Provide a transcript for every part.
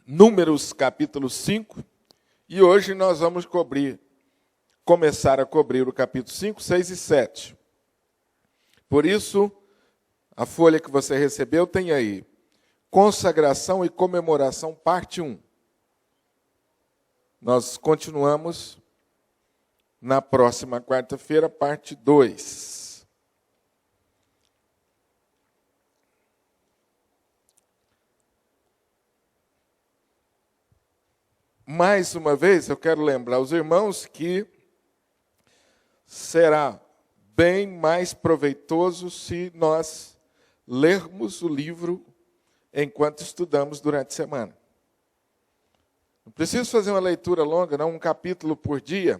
Números capítulo 5, e hoje nós vamos começar a cobrir o capítulo 5, 6 e 7. Por isso, a folha que você recebeu tem aí, consagração e comemoração, parte 1. Nós continuamos na próxima quarta-feira, parte 2. Mais uma vez, eu quero lembrar aos irmãos que será bem mais proveitoso se nós lermos o livro enquanto estudamos durante a semana. Não preciso fazer uma leitura longa, não, um capítulo por dia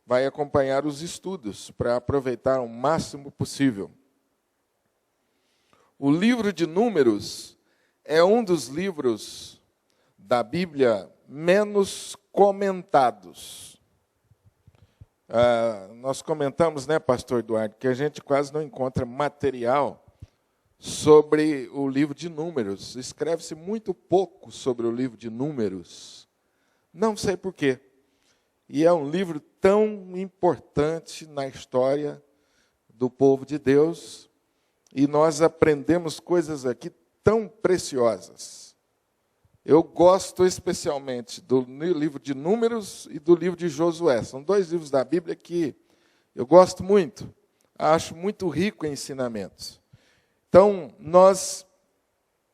vai acompanhar os estudos para aproveitar o máximo possível. O livro de Números é um dos livros da Bíblia menos comentados. Nós comentamos, né, pastor Eduardo, que a gente quase não encontra material sobre o livro de Números. Escreve-se muito pouco sobre o livro de Números. Não sei por quê. E é um livro tão importante na história do povo de Deus, e nós aprendemos coisas aqui tão preciosas. Eu gosto especialmente do livro de Números e do livro de Josué. São dois livros da Bíblia que eu gosto muito. Acho muito rico em ensinamentos. Então, nós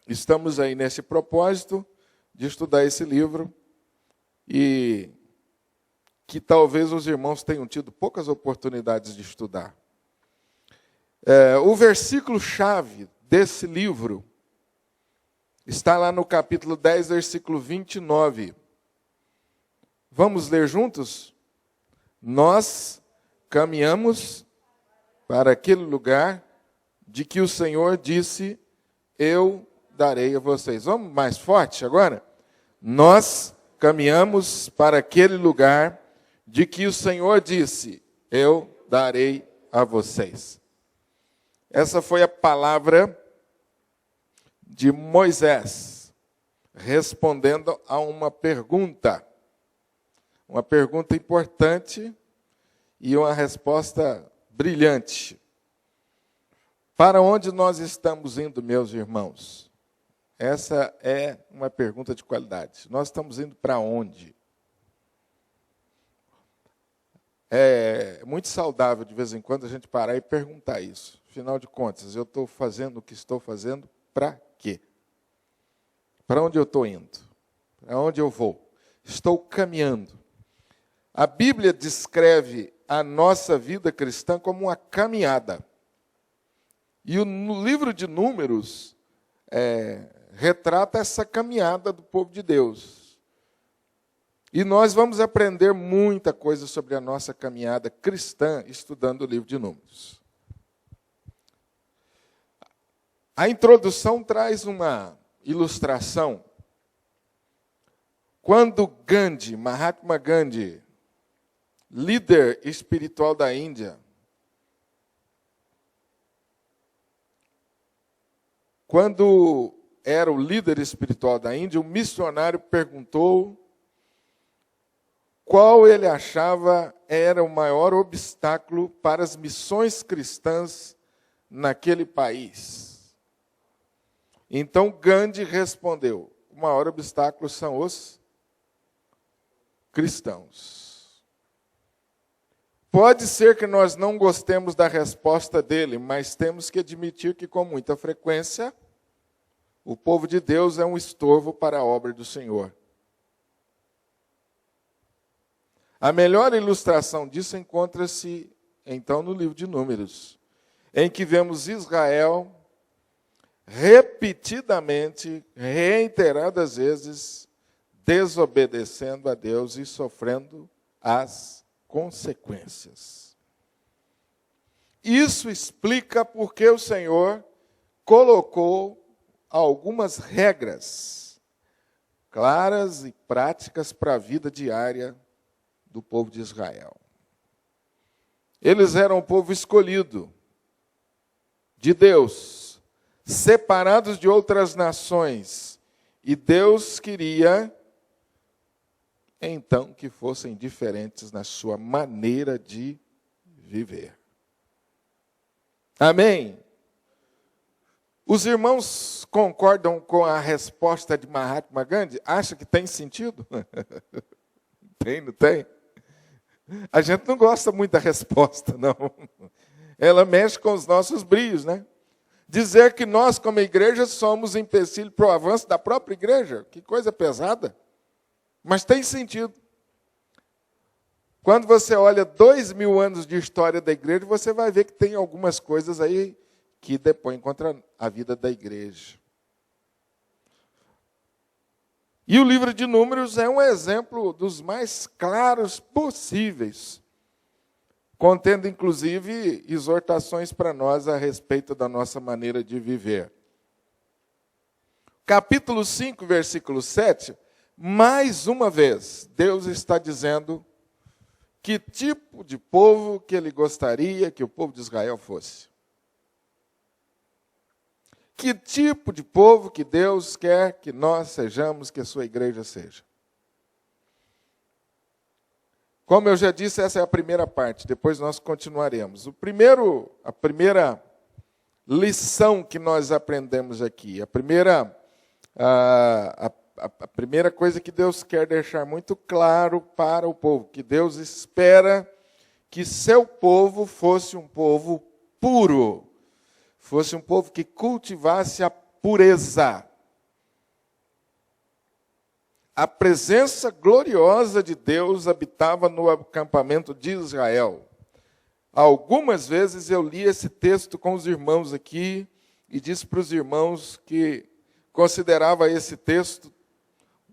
estamos aí nesse propósito de estudar esse livro e que talvez os irmãos tenham tido poucas oportunidades de estudar. O versículo-chave desse livro está lá no capítulo 10, versículo 29. Vamos ler juntos? Nós caminhamos para aquele lugar de que o Senhor disse, eu darei a vocês. Vamos mais forte agora? Nós caminhamos para aquele lugar de que o Senhor disse, eu darei a vocês. Essa foi a palavra de Moisés, respondendo a uma pergunta importante e uma resposta brilhante. Para onde nós estamos indo, meus irmãos? Essa é uma pergunta de qualidade. Nós estamos indo para onde? É muito saudável, de vez em quando, a gente parar e perguntar isso. Afinal de contas, eu estou fazendo o que estou fazendo para quê? Para onde eu estou indo? Para onde eu vou? Estou caminhando. A Bíblia descreve a nossa vida cristã como uma caminhada. E no livro de Números retrata essa caminhada do povo de Deus. E nós vamos aprender muita coisa sobre a nossa caminhada cristã estudando o livro de Números. A introdução traz uma ilustração. Quando Mahatma Gandhi, líder espiritual da Índia, quando era o líder espiritual da Índia, um missionário perguntou qual ele achava era o maior obstáculo para as missões cristãs naquele país. Então Gandhi respondeu, o maior obstáculo são os cristãos. Pode ser que nós não gostemos da resposta dele, mas temos que admitir que com muita frequência o povo de Deus é um estorvo para a obra do Senhor. A melhor ilustração disso encontra-se, então, no livro de Números, em que vemos Israel repetidamente, reiteradas vezes, desobedecendo a Deus e sofrendo as consequências. Isso explica porque o Senhor colocou algumas regras claras e práticas para a vida diária do povo de Israel. Eles eram um povo escolhido de Deus, separados de outras nações, e Deus queria, então, que fossem diferentes na sua maneira de viver. Amém? Os irmãos concordam com a resposta de Mahatma Gandhi? Acha que tem sentido? Tem, não tem? A gente não gosta muito da resposta, não. Ela mexe com os nossos brios, né? Dizer que nós, como igreja, somos empecilho para o avanço da própria igreja. Que coisa pesada. Mas tem sentido. Quando você olha 2000 anos de história da igreja, você vai ver que tem algumas coisas aí que depõem contra a vida da igreja. E o livro de Números é um exemplo dos mais claros possíveis, contendo inclusive exortações para nós a respeito da nossa maneira de viver. Capítulo 5, versículo 7, mais uma vez, Deus está dizendo que tipo de povo que ele gostaria que o povo de Israel fosse. Que tipo de povo que Deus quer que nós sejamos, que a sua igreja seja. Como eu já disse, essa é a primeira parte, depois nós continuaremos. A primeira lição que nós aprendemos aqui, a primeira coisa que Deus quer deixar muito claro para o povo, que Deus espera que seu povo fosse um povo puro, fosse um povo que cultivasse a pureza. A presença gloriosa de Deus habitava no acampamento de Israel. Algumas vezes eu li esse texto com os irmãos aqui e disse para os irmãos que considerava esse texto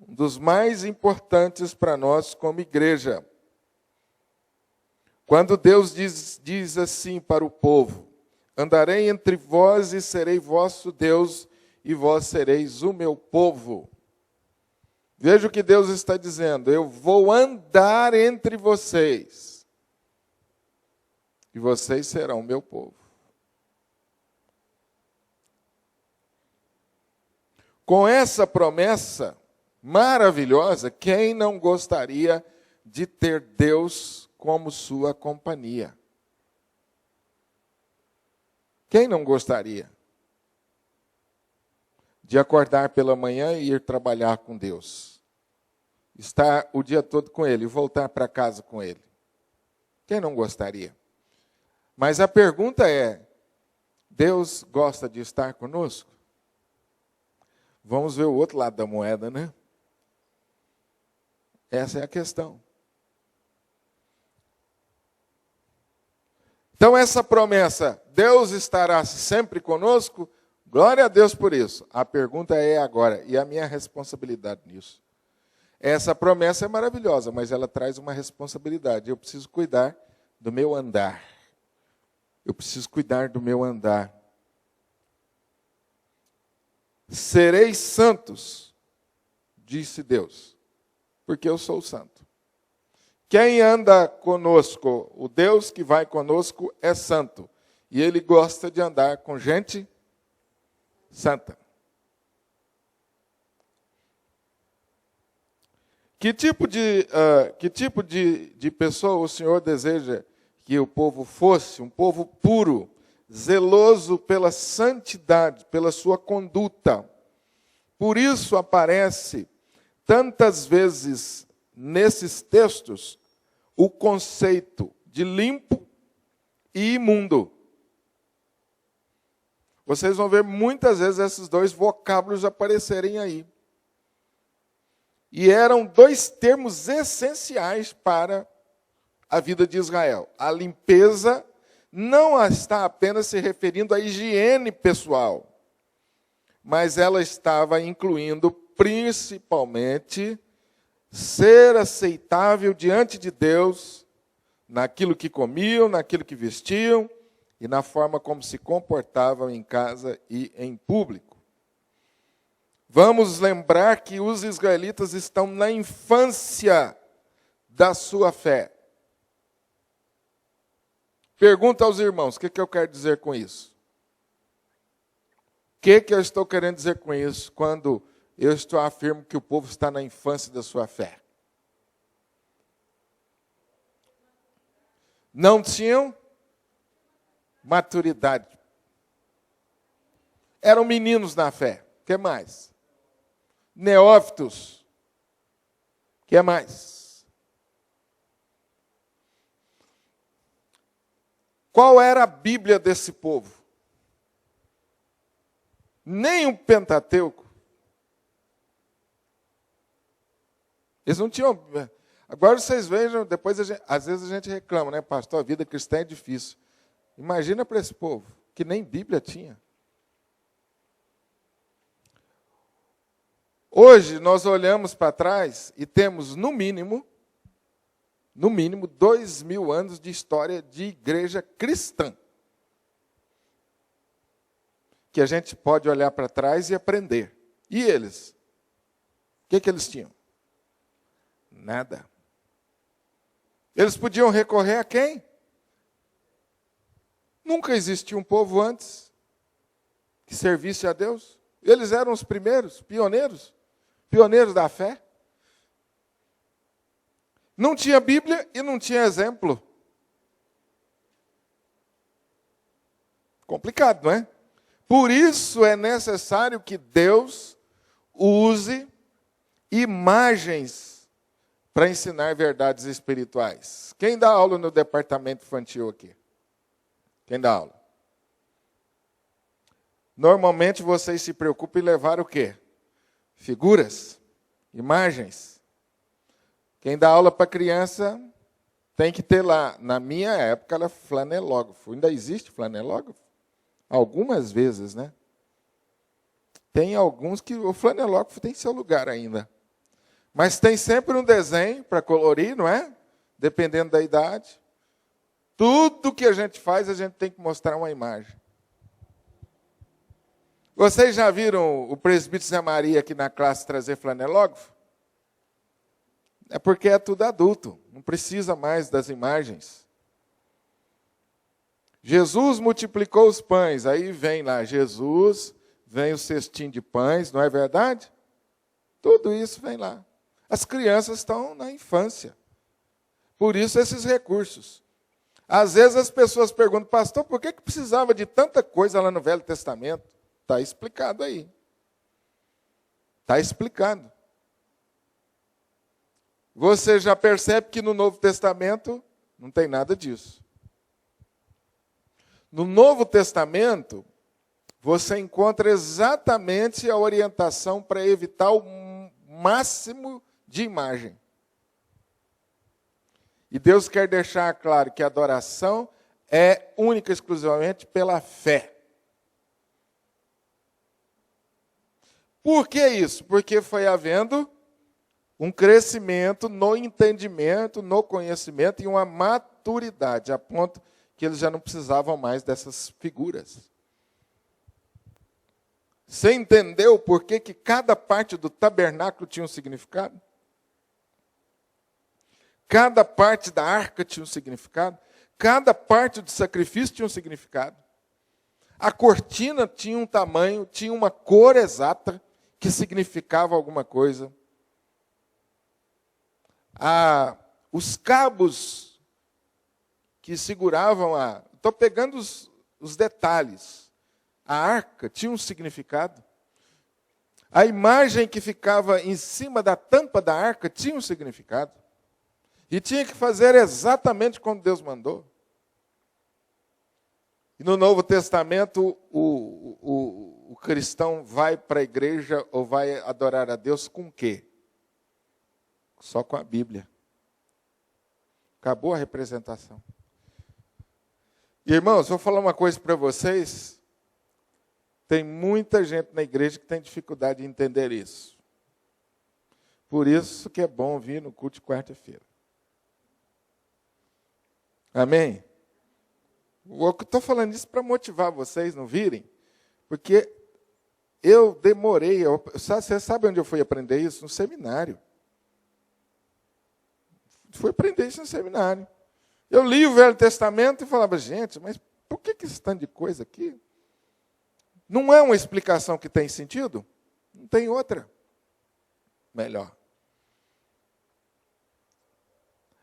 um dos mais importantes para nós como igreja. Quando Deus diz assim para o povo: andarei entre vós e serei vosso Deus, e vós sereis o meu povo. Veja o que Deus está dizendo: eu vou andar entre vocês, e vocês serão o meu povo. Com essa promessa maravilhosa, quem não gostaria de ter Deus como sua companhia? Quem não gostaria de acordar pela manhã e ir trabalhar com Deus? Estar o dia todo com Ele e voltar para casa com Ele? Quem não gostaria? Mas a pergunta é: Deus gosta de estar conosco? Vamos ver o outro lado da moeda, né? Essa é a questão. Então, essa promessa, Deus estará sempre conosco, glória a Deus por isso. A pergunta é agora, e a minha responsabilidade nisso? Essa promessa é maravilhosa, mas ela traz uma responsabilidade. Eu preciso cuidar do meu andar. Eu preciso cuidar do meu andar. Sereis santos, disse Deus, porque eu sou santo. Quem anda conosco, o Deus que vai conosco é santo. E Ele gosta de andar com gente santa. Que tipo de pessoa o Senhor deseja que o povo fosse? Um povo puro, zeloso pela santidade, pela sua conduta. Por isso aparece tantas vezes nesses textos o conceito de limpo e imundo. Vocês vão ver muitas vezes esses dois vocábulos aparecerem aí. E eram dois termos essenciais para a vida de Israel. A limpeza não está apenas se referindo à higiene pessoal, mas ela estava incluindo principalmente ser aceitável diante de Deus naquilo que comiam, naquilo que vestiam e na forma como se comportavam em casa e em público. Vamos lembrar que os israelitas estão na infância da sua fé. Pergunta aos irmãos, o que eu quero dizer com isso? O que eu estou querendo dizer com isso quando eu afirmo que o povo está na infância da sua fé? Não tinham maturidade. Eram meninos na fé. O que mais? Neófitos. O que mais? Qual era a Bíblia desse povo? Nem o Pentateuco. Eles não tinham... Agora vocês vejam, depois às vezes a gente reclama, né, pastor? A vida cristã é difícil. Imagina para esse povo, que nem Bíblia tinha. Hoje nós olhamos para trás e temos, no mínimo, 2000 anos de história de igreja cristã. Que a gente pode olhar para trás e aprender. E eles? O que eles tinham? Nada. Eles podiam recorrer a quem? Nunca existiu um povo antes que servisse a Deus. Eles eram os primeiros, pioneiros da fé. Não tinha Bíblia e não tinha exemplo. Complicado, não é? Por isso é necessário que Deus use imagens para ensinar verdades espirituais. Quem dá aula no departamento infantil aqui? Quem dá aula? Normalmente vocês se preocupam em levar o quê? Figuras, imagens. Quem dá aula para criança tem que ter lá. Na minha época era flanelógrafo. Ainda existe flanelógrafo? Algumas vezes, né? Tem alguns que o flanelógrafo tem seu lugar ainda. Mas tem sempre um desenho para colorir, não é? Dependendo da idade. Tudo que a gente faz, a gente tem que mostrar uma imagem. Vocês já viram o presbítero Zé Maria aqui na classe trazer flanelógrafo? É porque é tudo adulto, não precisa mais das imagens. Jesus multiplicou os pães, aí vem lá Jesus, vem o cestinho de pães, não é verdade? Tudo isso vem lá. As crianças estão na infância. Por isso esses recursos. Às vezes as pessoas perguntam, pastor, por que precisava de tanta coisa lá no Velho Testamento? Está explicado aí. Está explicado. Você já percebe que no Novo Testamento não tem nada disso. No Novo Testamento, você encontra exatamente a orientação para evitar o máximo de imagem. E Deus quer deixar claro que a adoração é única e exclusivamente pela fé. Por que isso? Porque foi havendo um crescimento no entendimento, no conhecimento e uma maturidade, a ponto que eles já não precisavam mais dessas figuras. Você entendeu por que cada parte do tabernáculo tinha um significado? Cada parte da arca tinha um significado? Cada parte do sacrifício tinha um significado? A cortina tinha um tamanho, tinha uma cor exata que significava alguma coisa. Os cabos que seguravam estou pegando os detalhes. A arca tinha um significado. A imagem que ficava em cima da tampa da arca tinha um significado. E tinha que fazer exatamente como Deus mandou. E no Novo Testamento, o cristão vai para a igreja ou vai adorar a Deus com o quê? Só com a Bíblia. Acabou a representação. Irmãos, vou falar uma coisa para vocês. Tem muita gente na igreja que tem dificuldade de entender isso. Por isso que é bom vir no culto de quarta-feira. Amém? Eu estou falando isso para motivar vocês não virem, porque eu demorei. Você sabe onde eu fui aprender isso? No seminário. Fui aprender isso no seminário. Eu li o Velho Testamento e falava, gente, mas por que esse tanto de coisa aqui? Não é uma explicação que tem sentido? Não tem outra melhor.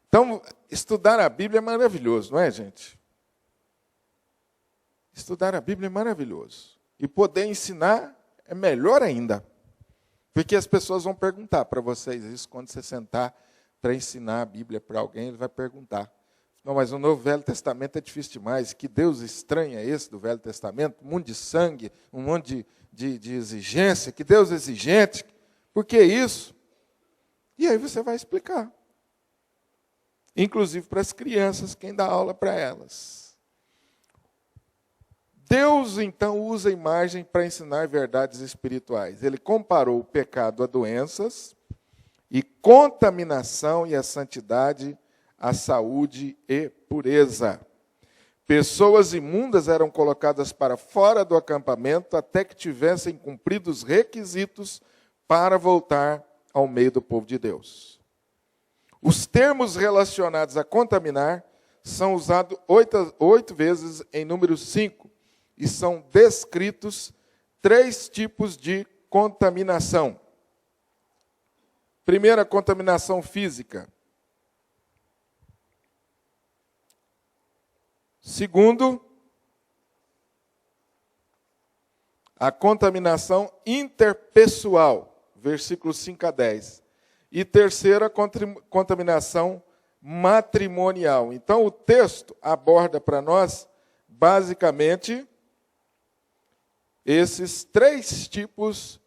Então, estudar a Bíblia é maravilhoso, não é, gente? Estudar a Bíblia é maravilhoso. E poder ensinar é melhor ainda. Porque as pessoas vão perguntar para vocês isso quando você sentar para ensinar a Bíblia para alguém, ele vai perguntar. Não, mas o Novo Velho Testamento é difícil demais. Que Deus estranho é esse do Velho Testamento? Um monte de sangue, um monte de exigência. Que Deus exigente. Por que isso? E aí você vai explicar. Inclusive para as crianças, quem dá aula para elas. Deus, então, usa a imagem para ensinar verdades espirituais. Ele comparou o pecado a doenças, e contaminação e a santidade à saúde e pureza. Pessoas imundas eram colocadas para fora do acampamento até que tivessem cumprido os requisitos para voltar ao meio do povo de Deus. Os termos relacionados a contaminar são usados 8 vezes em número 5 e são descritos 3 tipos de contaminação. Primeira, contaminação física. Segundo, a contaminação interpessoal, versículos 5 a 10. E terceira, contaminação matrimonial. Então, o texto aborda para nós, basicamente, esses 3 tipos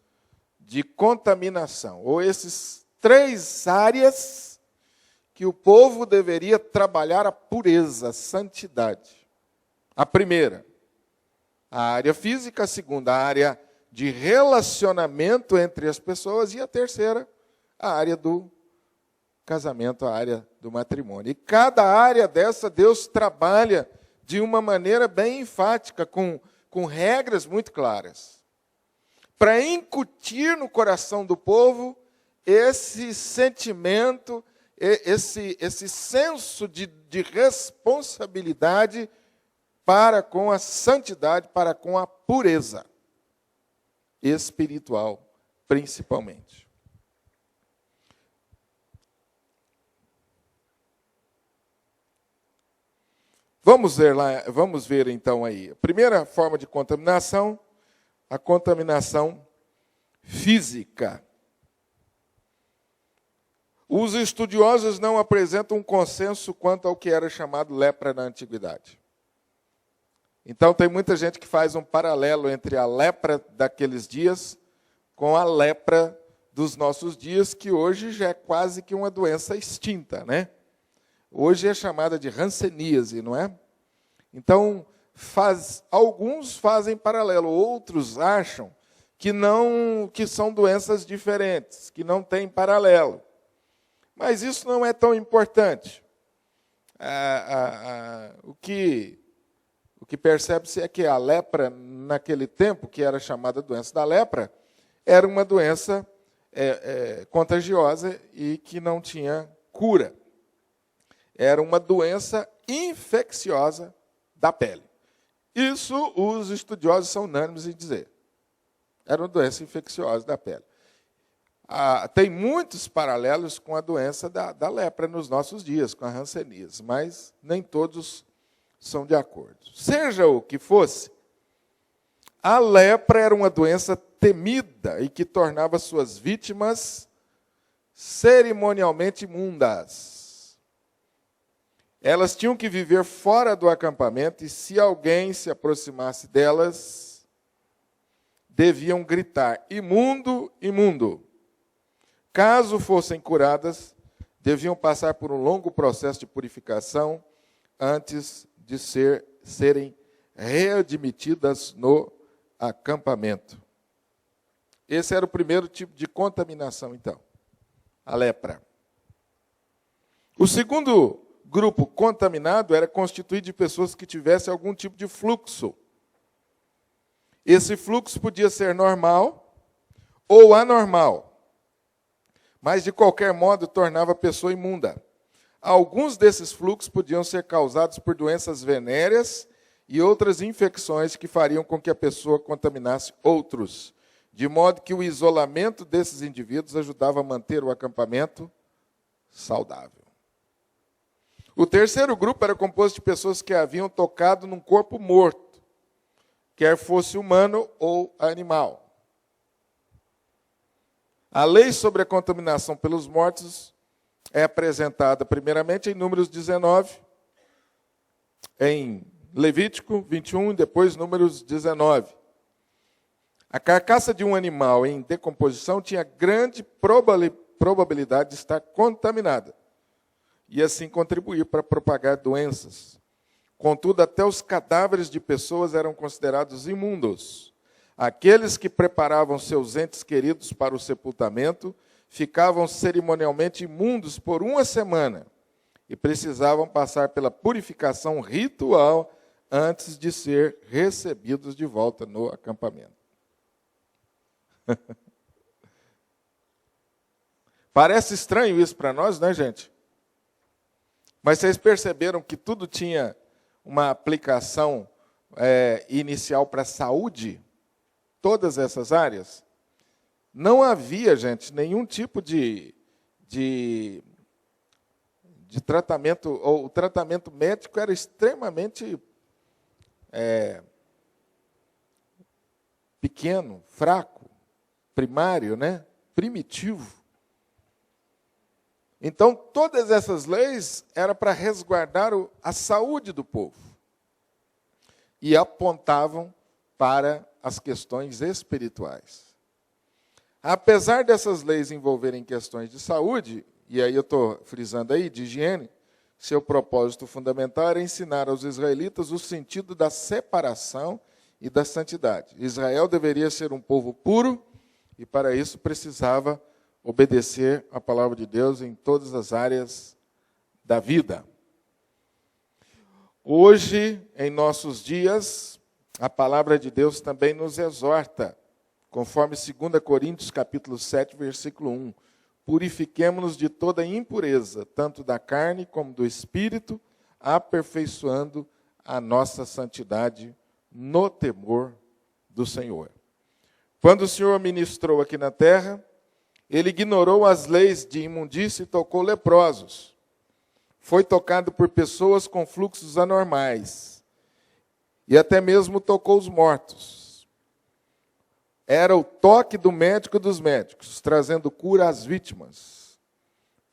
de contaminação, ou esses 3 áreas que o povo deveria trabalhar a pureza, a santidade. A primeira, a área física. A segunda, a área de relacionamento entre as pessoas. E a terceira, a área do casamento, a área do matrimônio. E cada área dessa, Deus trabalha de uma maneira bem enfática, com regras muito claras, para incutir no coração do povo esse sentimento, esse senso de responsabilidade para com a santidade, para com a pureza espiritual, principalmente. Vamos ver então aí. A primeira forma de contaminação, a contaminação física. Os estudiosos não apresentam um consenso quanto ao que era chamado lepra na antiguidade. Então tem muita gente que faz um paralelo entre a lepra daqueles dias com a lepra dos nossos dias, que hoje já é quase que uma doença extinta, né? Hoje é chamada de hanseníase, não é? Então, alguns fazem paralelo, outros acham que são doenças diferentes, que não têm paralelo. Mas isso não é tão importante. O que percebe-se é que a lepra, naquele tempo, que era chamada doença da lepra, era uma doença contagiosa e que não tinha cura. Era uma doença infecciosa da pele. Isso os estudiosos são unânimes em dizer. Era uma doença infecciosa da pele. Tem muitos paralelos com a doença da lepra nos nossos dias, com a hanseníase, mas nem todos são de acordo. Seja o que fosse, a lepra era uma doença temida e que tornava suas vítimas cerimonialmente imundas. Elas tinham que viver fora do acampamento e, se alguém se aproximasse delas, deviam gritar: imundo, imundo. Caso fossem curadas, deviam passar por um longo processo de purificação antes de serem readmitidas no acampamento. Esse era o primeiro tipo de contaminação, então, a lepra. O segundo grupo contaminado era constituído de pessoas que tivessem algum tipo de fluxo. Esse fluxo podia ser normal ou anormal, mas de qualquer modo tornava a pessoa imunda. Alguns desses fluxos podiam ser causados por doenças venéreas e outras infecções que fariam com que a pessoa contaminasse outros, de modo que o isolamento desses indivíduos ajudava a manter o acampamento saudável. O terceiro grupo era composto de pessoas que haviam tocado num corpo morto, quer fosse humano ou animal. A lei sobre a contaminação pelos mortos é apresentada primeiramente em Números 19, em Levítico 21 e depois Números 19. A carcaça de um animal em decomposição tinha grande probabilidade de estar contaminada e assim contribuir para propagar doenças. Contudo, até os cadáveres de pessoas eram considerados imundos. Aqueles que preparavam seus entes queridos para o sepultamento ficavam cerimonialmente imundos por 1 semana e precisavam passar pela purificação ritual antes de ser recebidos de volta no acampamento. Parece estranho isso para nós, né, gente? Mas vocês perceberam que tudo tinha uma aplicação inicial para a saúde? Todas essas áreas? Não havia, gente, nenhum tipo de tratamento, ou o tratamento médico era extremamente pequeno, fraco, primário, né? Primitivo. Então, todas essas leis eram para resguardar a saúde do povo e apontavam para as questões espirituais. Apesar dessas leis envolverem questões de saúde, e aí eu estou frisando aí, de higiene, seu propósito fundamental era ensinar aos israelitas o sentido da separação e da santidade. Israel deveria ser um povo puro e, para isso, precisava obedecer a palavra de Deus em todas as áreas da vida. Hoje, em nossos dias, a palavra de Deus também nos exorta, conforme 2 Coríntios capítulo 7, versículo 1. Purifiquemo-nos de toda impureza, tanto da carne como do espírito, aperfeiçoando a nossa santidade no temor do Senhor. Quando o Senhor ministrou aqui na terra, ele ignorou as leis de imundícia e tocou leprosos. Foi tocado por pessoas com fluxos anormais. E até mesmo tocou os mortos. Era o toque do médico dos médicos, trazendo cura às vítimas.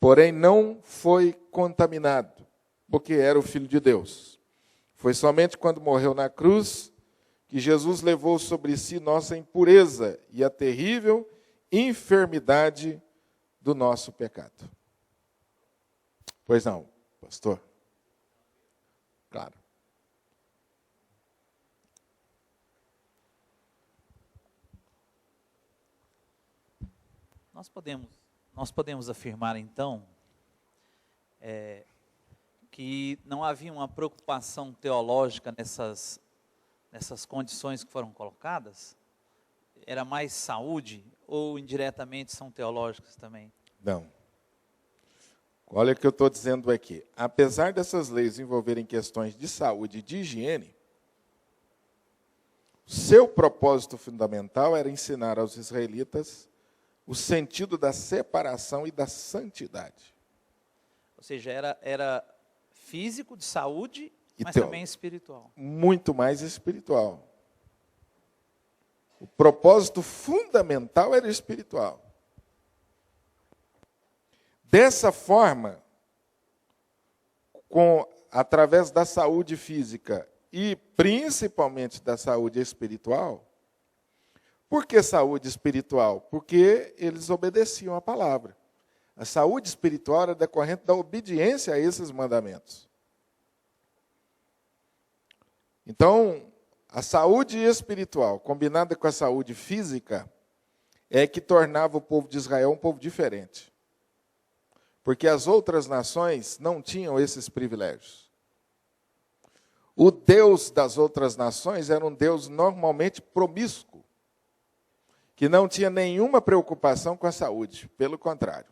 Porém, não foi contaminado, porque era o Filho de Deus. Foi somente quando morreu na cruz que Jesus levou sobre si nossa impureza e a terrível enfermidade do nosso pecado. Pois não, pastor? Claro. Nós podemos afirmar, então, que não havia uma preocupação teológica nessas condições que foram colocadas? Era mais saúde ou indiretamente são teológicas também? Não. Olha o que eu estou dizendo aqui. Apesar dessas leis envolverem questões de saúde e de higiene, seu propósito fundamental era ensinar aos israelitas o sentido da separação e da santidade. Ou seja, era físico, de saúde, mas também espiritual. Muito mais espiritual. O propósito fundamental era espiritual. Dessa forma, através da saúde física e principalmente da saúde espiritual. Por que saúde espiritual? Porque eles obedeciam a palavra. A saúde espiritual era decorrente da obediência a esses mandamentos. Então, a saúde espiritual, combinada com a saúde física, é que tornava o povo de Israel um povo diferente. porque as outras nações não tinham esses privilégios. O Deus das outras nações era um Deus normalmente promíscuo, que não tinha nenhuma preocupação com a saúde, pelo contrário.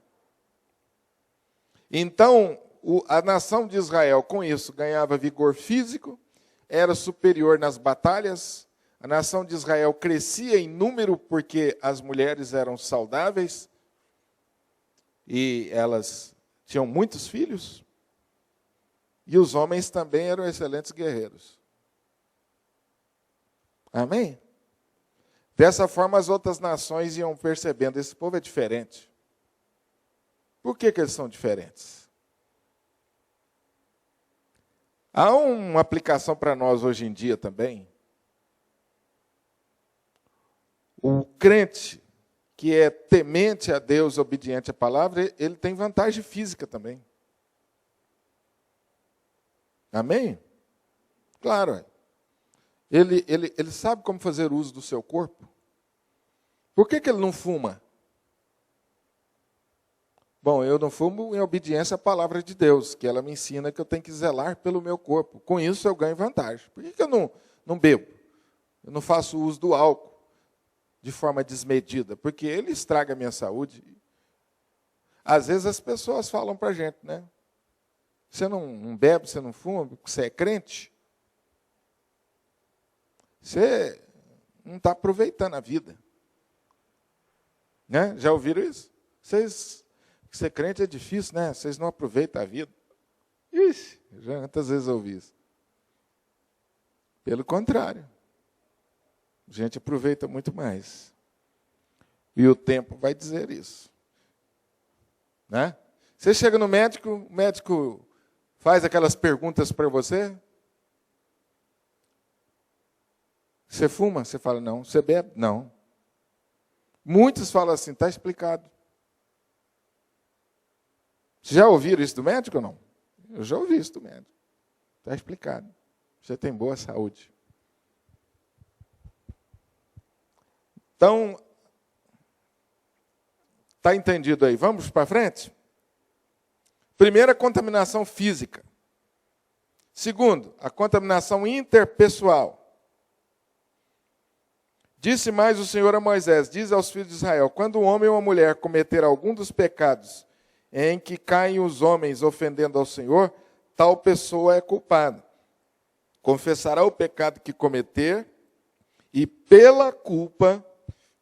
Então, a nação de Israel, com isso, ganhava vigor físico, era superior nas batalhas, a nação de Israel crescia em número porque as mulheres eram saudáveis e elas tinham muitos filhos, e os homens também eram excelentes guerreiros. Amém? Dessa forma, as outras nações iam percebendo, esse povo é diferente. Por que eles são diferentes? Há uma aplicação para nós hoje em dia também. O crente que é temente a Deus, obediente à palavra, ele tem vantagem física também. Amém? Claro. Ele sabe como fazer uso do seu corpo. Por que ele não fuma? Bom, eu não fumo em obediência à palavra de Deus, que ela me ensina que eu tenho que zelar pelo meu corpo. Com isso eu ganho vantagem. Por que eu não bebo? Eu não faço uso do álcool de forma desmedida, porque ele estraga a minha saúde. Às vezes as pessoas falam para a gente, né? Você não bebe, você não fuma, porque você é crente? Você não está aproveitando a vida. Né? Já ouviram isso? Ser crente é difícil, né? Vocês não aproveitam a vida. Ixi, já quantas vezes ouvi isso. Pelo contrário. A gente aproveita muito mais. E o tempo vai dizer isso. Né? Você chega no médico, o médico faz aquelas perguntas para você. Você fuma? Você fala, não. Você bebe? Não. Muitos falam assim, está explicado. Já ouviram isso do médico ou não? Eu já ouvi isso do médico. Está explicado. Você tem boa saúde. Então, está entendido aí? Vamos para frente? Primeiro, a contaminação física. Segundo, a contaminação interpessoal. Disse mais o Senhor a Moisés, diz aos filhos de Israel, quando um homem ou uma mulher cometer algum dos pecados em que caem os homens ofendendo ao Senhor, tal pessoa é culpada. Confessará o pecado que cometer e pela culpa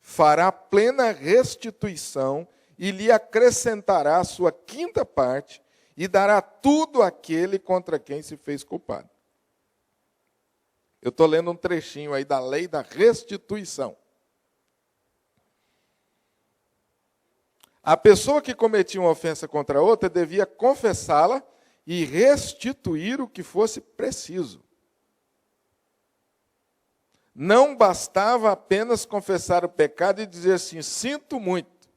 fará plena restituição e lhe acrescentará a sua quinta parte e dará tudo àquele contra quem se fez culpado. Eu estou lendo um trechinho aí da lei da restituição. A pessoa que cometia uma ofensa contra a outra devia confessá-la e restituir o que fosse preciso. Não bastava apenas confessar o pecado e dizer assim, sinto muito.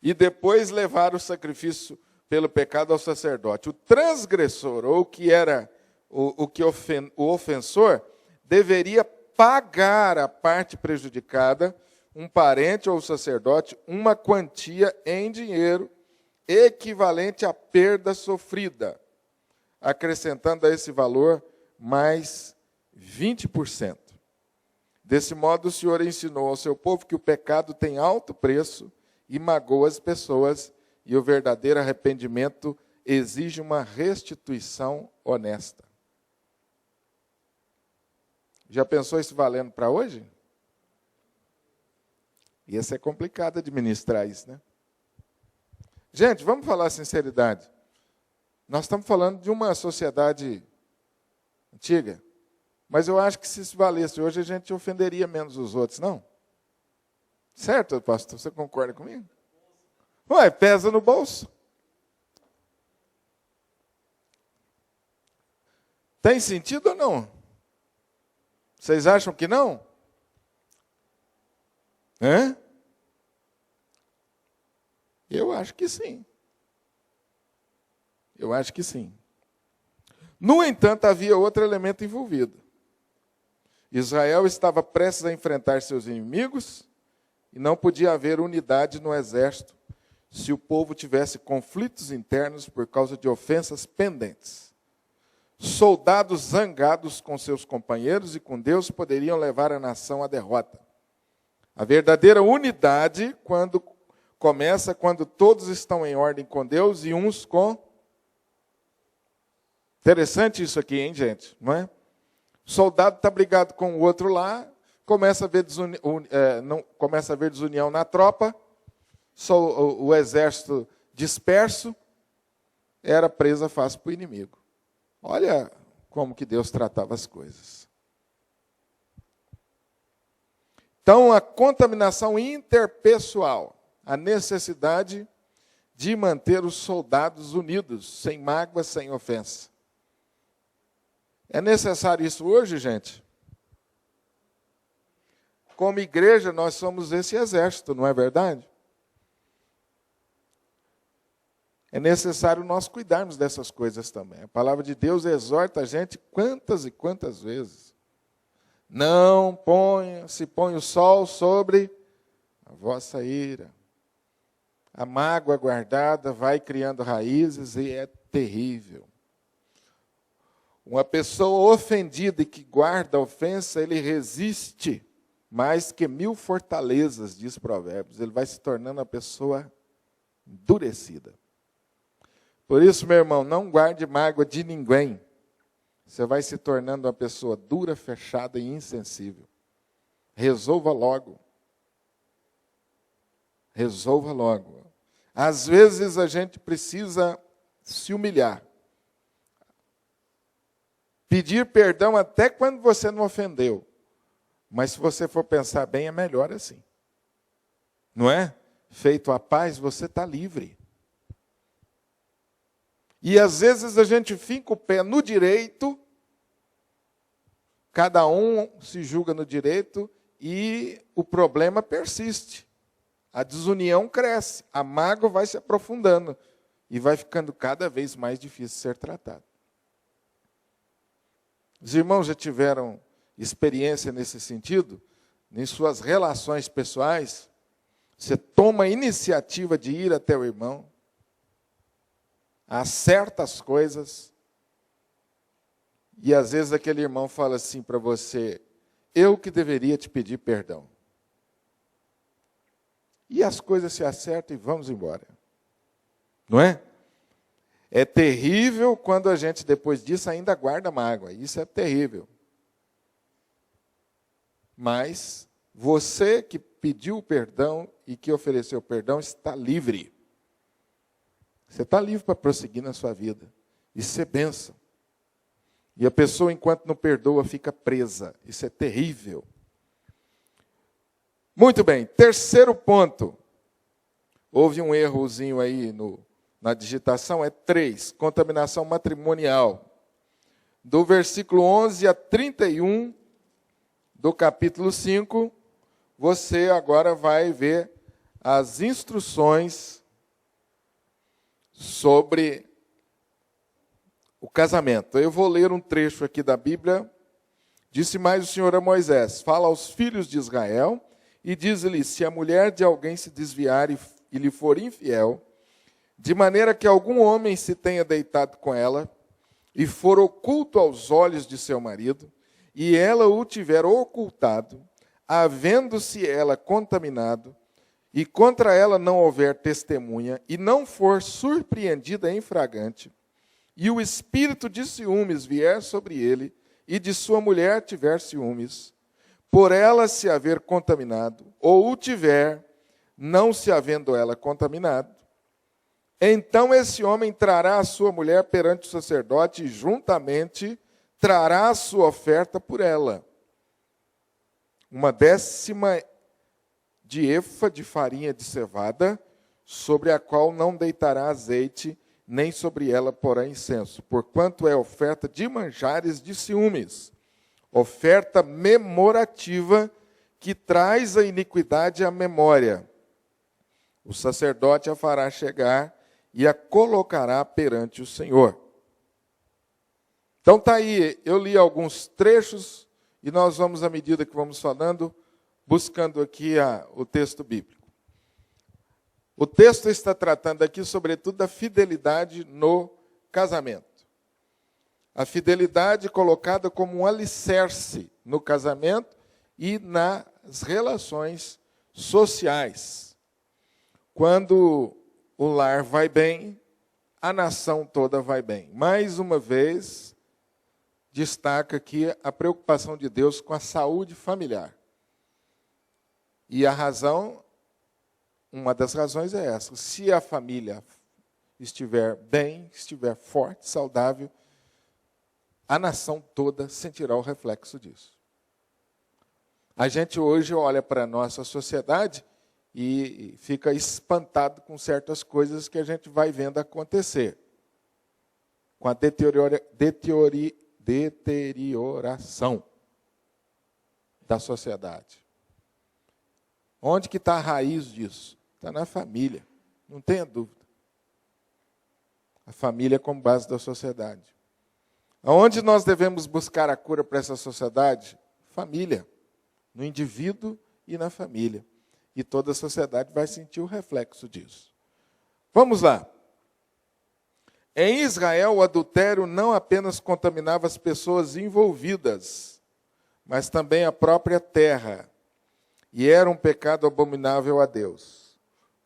E depois levar o sacrifício pelo pecado ao sacerdote. O transgressor, ou o que era o ofensor, deveria pagar a parte prejudicada, um parente ou sacerdote, uma quantia em dinheiro equivalente à perda sofrida, acrescentando a esse valor mais 20%. Desse modo, o Senhor ensinou ao seu povo que o pecado tem alto preço e magoa as pessoas, e o verdadeiro arrependimento exige uma restituição honesta. Já pensou isso valendo para hoje? Ia ser complicado administrar isso, né? Gente, vamos falar a sinceridade. Nós estamos falando de uma sociedade antiga, mas eu acho que se isso valesse hoje, a gente ofenderia menos os outros, não? Certo, pastor? Você concorda comigo? Ué, pesa no bolso. Tem sentido ou não? Vocês acham que não? Hã? Eu acho que sim. Eu acho que sim. No entanto, havia outro elemento envolvido. Israel estava prestes a enfrentar seus inimigos e não podia haver unidade no exército se o povo tivesse conflitos internos por causa de ofensas pendentes. Soldados zangados com seus companheiros e com Deus poderiam levar a nação à derrota. A verdadeira unidade começa quando todos estão em ordem com Deus e uns com... Interessante isso aqui, hein, gente? Não é? O soldado está brigado com o outro lá, começa a ver desunião na tropa, o exército disperso, era presa fácil para o inimigo. Olha como que Deus tratava as coisas. Então, a contaminação interpessoal, a necessidade de manter os soldados unidos, sem mágoa, sem ofensa. É necessário isso hoje, gente? Como igreja, nós somos esse exército, não é verdade? É necessário nós cuidarmos dessas coisas também. A palavra de Deus exorta a gente quantas e quantas vezes. Não se põe o sol sobre a vossa ira. A mágoa guardada vai criando raízes e é terrível. Uma pessoa ofendida e que guarda a ofensa, ele resiste mais que 1000 fortalezas, diz Provérbios. Ele vai se tornando uma pessoa endurecida. Por isso, meu irmão, não guarde mágoa de ninguém. Você vai se tornando uma pessoa dura, fechada e insensível. Resolva logo. Resolva logo. Às vezes a gente precisa se humilhar. Pedir perdão até quando você não ofendeu. Mas se você for pensar bem, é melhor assim. Não é? Feito a paz, você está livre. E às vezes a gente finca o pé no direito, cada um se julga no direito e o problema persiste. A desunião cresce, a mágoa vai se aprofundando e vai ficando cada vez mais difícil ser tratado. Os irmãos já tiveram experiência nesse sentido? Em suas relações pessoais, você toma a iniciativa de ir até o irmão, acerta as coisas, e às vezes aquele irmão fala assim para você, eu que deveria te pedir perdão. E as coisas se acertam e vamos embora. Não é? É terrível quando a gente, depois disso, ainda guarda mágoa. Isso é terrível. Mas você que pediu perdão e que ofereceu perdão está livre. Você está livre para prosseguir na sua vida. Isso é bênção. E a pessoa, enquanto não perdoa, fica presa. Isso é terrível. Muito bem. Terceiro ponto. Houve um errozinho aí na digitação. É 3. Contaminação matrimonial. Do versículo 11 a 31 do capítulo 5, você agora vai ver as instruções sobre o casamento. Eu vou ler um trecho aqui da Bíblia. Disse mais o Senhor a Moisés, fala aos filhos de Israel e diz-lhes, se a mulher de alguém se desviar e lhe for infiel, de maneira que algum homem se tenha deitado com ela e for oculto aos olhos de seu marido, e ela o tiver ocultado, havendo-se ela contaminado, e contra ela não houver testemunha, e não for surpreendida em flagrante, e o espírito de ciúmes vier sobre ele, e de sua mulher tiver ciúmes, por ela se haver contaminado, ou o tiver, não se havendo ela contaminado, então esse homem trará a sua mulher perante o sacerdote, e juntamente trará a sua oferta por ela. 1/10 de efa de farinha de cevada, sobre a qual não deitará azeite, nem sobre ela porá incenso, porquanto é oferta de manjares de ciúmes, oferta memorativa que traz a iniquidade à memória. O sacerdote a fará chegar e a colocará perante o Senhor. Então está aí, eu li alguns trechos, e nós vamos, à medida que vamos falando, buscando aqui o texto bíblico. O texto está tratando aqui, sobretudo, da fidelidade no casamento. A fidelidade colocada como um alicerce no casamento e nas relações sociais. Quando o lar vai bem, a nação toda vai bem. Mais uma vez, destaca aqui a preocupação de Deus com a saúde familiar. E a razão, uma das razões é essa. Se a família estiver bem, estiver forte, saudável, a nação toda sentirá o reflexo disso. A gente hoje olha para a nossa sociedade e fica espantado com certas coisas que a gente vai vendo acontecer. Com a deterioração da sociedade. Onde que está a raiz disso? Está na família, não tenha dúvida. A família como base da sociedade. Aonde nós devemos buscar a cura para essa sociedade? Família. No indivíduo e na família. E toda a sociedade vai sentir o reflexo disso. Vamos lá. Em Israel, o adultério não apenas contaminava as pessoas envolvidas, mas também a própria terra. E era um pecado abominável a Deus.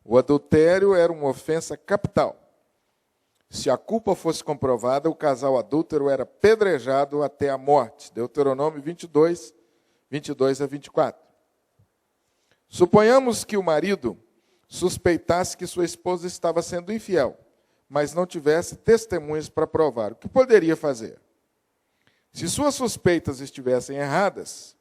O adultério era uma ofensa capital. Se a culpa fosse comprovada, o casal adúltero era apedrejado até a morte. Deuteronômio 22, 22 a 24. Suponhamos que o marido suspeitasse que sua esposa estava sendo infiel, mas não tivesse testemunhas para provar. O que poderia fazer? Se suas suspeitas estivessem erradas,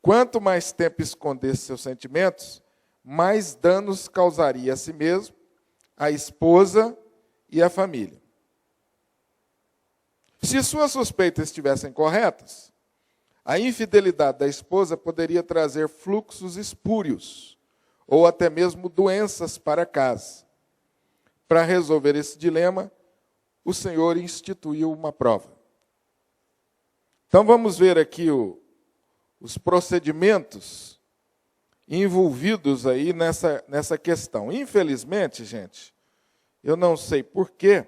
quanto mais tempo escondesse seus sentimentos, mais danos causaria a si mesmo, a esposa e a família. Se suas suspeitas estivessem corretas, a infidelidade da esposa poderia trazer fluxos espúrios, ou até mesmo doenças para casa. Para resolver esse dilema, o Senhor instituiu uma prova. Então vamos ver aqui os procedimentos envolvidos aí nessa questão. Infelizmente, gente, eu não sei porquê,